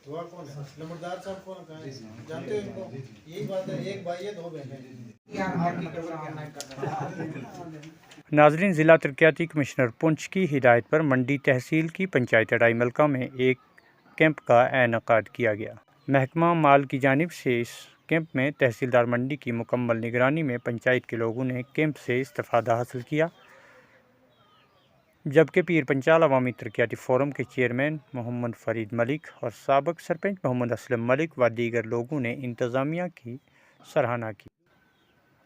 हुआ कौन है? नंबरदार साहब कौन कहाँ है? जानते हो इनको? यही बात है, एक भाई है, दो बहनें। नाजरीन, जिला तरक्याती कमिश्नर पुंछ की हिदायत पर मंडी तहसील की पंचायत अड़ाई मलका में एक कैंप का इनेकाद किया गया। महकमा माल की जानिब से इस कैंप में तहसीलदार मंडी की मुकम्मल निगरानी में पंचायत के लोगों ने कैंप से इस्तेफादा हासिल किया, जबकि पीर पंचाल अवामी तरक्याती फोरम के चेयरमैन मोहम्मद फरीद मलिक और साबिक सरपंच मोहम्मद असलम मलिक व दीगर लोगों ने इंतज़ामिया की सराहना की।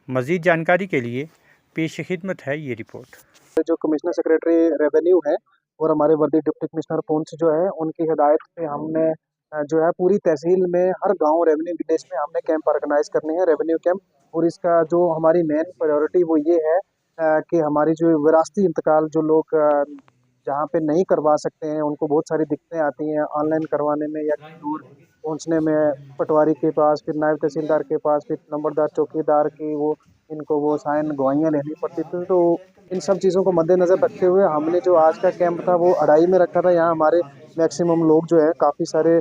मज़ीद जानकारी के लिए पेश खिदमत है ये रिपोर्ट। जो कमिश्नर सेक्रेटरी रेवेन्यू है और हमारे वर्दी डिप्टी कमिश्नर पुंछ जो है, उनकी हिदायत पे हमने जो है पूरी तहसील में हर गांव रेवेन्यू विलेज में हमने कैंप ऑर्गेनाइज करने हैं, रेवेन्यू कैंप। और इसका जो हमारी मेन प्रायोरिटी वो ये है कि हमारी जो विरासती इंतकाल जो लोग जहाँ पे नहीं करवा सकते हैं, उनको बहुत सारी दिक्कतें आती हैं ऑनलाइन करवाने में या दूर पहुँचने में, पटवारी के पास, फिर नायब तहसीलदार के पास, फिर नंबरदार चौकीदार की वो इनको वो साइन गवाहियाँ लेनी पड़ती थी। तो इन सब चीज़ों को मद्देनज़र रखते हुए हमने जो आज का कैंप था वो अड़ाई में रखा था। यहाँ हमारे मैक्सिमम लोग जो है, काफ़ी सारे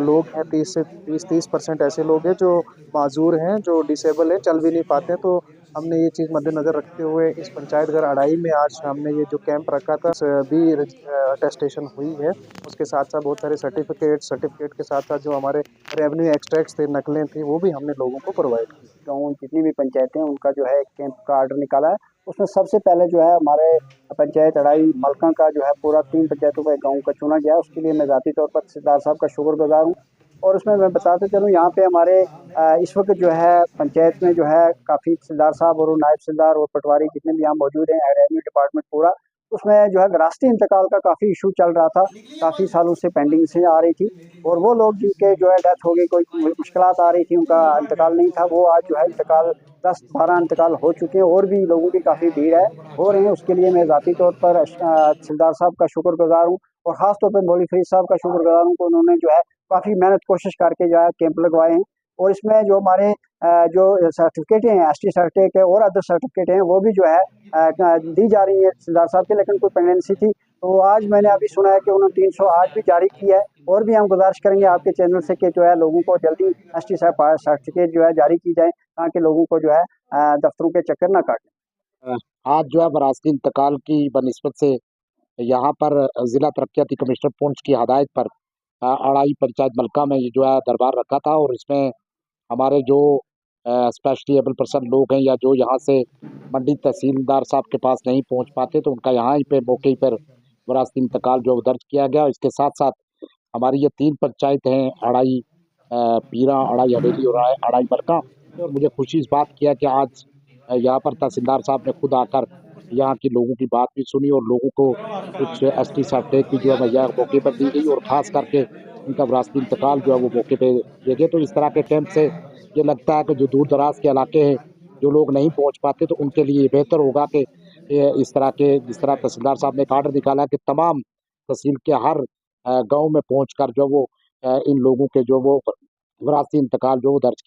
लोग हैं, 30% ऐसे लोग हैं जो माजूर हैं, जो डिसेबल हैं, चल भी नहीं पाते हैं। तो हमने ये चीज़ मद्देनज़र रखते हुए इस पंचायत घर अड़ाई में आज हमने ये जो कैंप रखा था, भी अटेस्टेशन हुई है। उसके साथ साथ बहुत सारे सर्टिफिकेट के साथ साथ जो हमारे रेवेन्यू एक्सट्रैक्ट्स थे, नकलें थी, वो भी हमने लोगों को प्रोवाइड की। गाँव जितनी भी पंचायतें हैं उनका जो है कैंप का ऑर्डर निकाला है। उसमें सबसे पहले जो है हमारे पंचायत अड़ाई मलका का जो है पूरा 3 पंचायतों का एक गाँव का चुना गया। उसके लिए मैं ज़ाती तौर पर तहसीलदार साहब का शुक्रगुज़ार हूँ। और उसमें मैं बताते चलूँ, यहाँ पे हमारे इस वक्त जो है पंचायत में जो है काफ़ी तहसीलदार साहब और नायब तहसीलदार और पटवारी जितने भी यहाँ मौजूद हैं, रेवेन्यू डिपार्टमेंट पूरा, उसमें जो है विरासती इंतकाल का काफ़ी इशू चल रहा था, काफ़ी सालों से पेंडिंग से आ रही थी। और वो लोग जिनके जो है डेथ हो गई, कोई मुश्किलात आ रही थी, उनका इंतकाल नहीं था, वो आज जो है इंतकाल 10-12 इंतकाल हो चुके हैं और भी लोगों की काफ़ी भीड़ है हो रही है। उसके लिए मैं ज़ाती तौर पर तहसीलदार साहब का शुक्रगुज़ार हूँ और ख़ास तौर पर मौलवी फरीद साहब का शुक्रगुज़ार हूँ कि उन्होंने जो है काफ़ी मेहनत कोशिश करके जो है कैंप लगवाए हैं। और इसमें जो हमारे जो सर्टिफिकेट हैं, एसटी सर्टिफिकेट है और अदर सर्टिफिकेट हैं, वो भी जो है दी जा रही है तहसीलदार साहब की, लेकिन कोई पेंडेंसी थी। तो आज मैंने अभी सुना है कि उन्होंने 308 भी जारी की है। और भी हम गुजारिश करेंगे आपके चैनल से कि जो है लोगों को जल्दी एसटी सर्टिफिकेट जो है जारी की जाए, ताकि लोगों को जो है दफ्तरों के चक्कर ना काटने। आज जो है विरासती इंतकाल की बनिस्बत से यहाँ पर जिला तरक्याती कमिश्नर पुंछ की हदायत पर अड़ाई पंचायत मलका में ये जो है दरबार रखा था। और इसमें हमारे जो स्पेशली एबल पर्सन लोग हैं या जो यहाँ से मंडी तहसीलदार साहब के पास नहीं पहुँच पाते, तो उनका यहाँ ही पे मौके पर विरासती इंतकाल जो दर्ज किया गया। इसके साथ साथ हमारी ये 3 पंचायत हैं, अड़ाई पीरा, अड़ाई हवेली और अड़ाई मलका। और मुझे खुशी इस बात की है कि आज यहाँ पर तहसीलदार साहब ने खुद आकर यहाँ के लोगों की बात भी सुनी और लोगों को कुछ एसटी सर्टिफिकेट भी जो है मुहैया मौके पर दी गई और ख़ास करके उनका विरासती इंतकाल जो है वो मौके पे दिए गए। तो इस तरह के कैंप से ये लगता है कि जो दूर दराज के इलाके हैं, जो लोग नहीं पहुँच पाते, तो उनके लिए ये बेहतर होगा कि जिस तरह तहसीलदार साहब ने एक आर्डर निकाला है कि तमाम तहसील के हर गाँव में पहुँच कर जो वो इन लोगों के जो वो विरासती इंतकाल जो वो दर्ज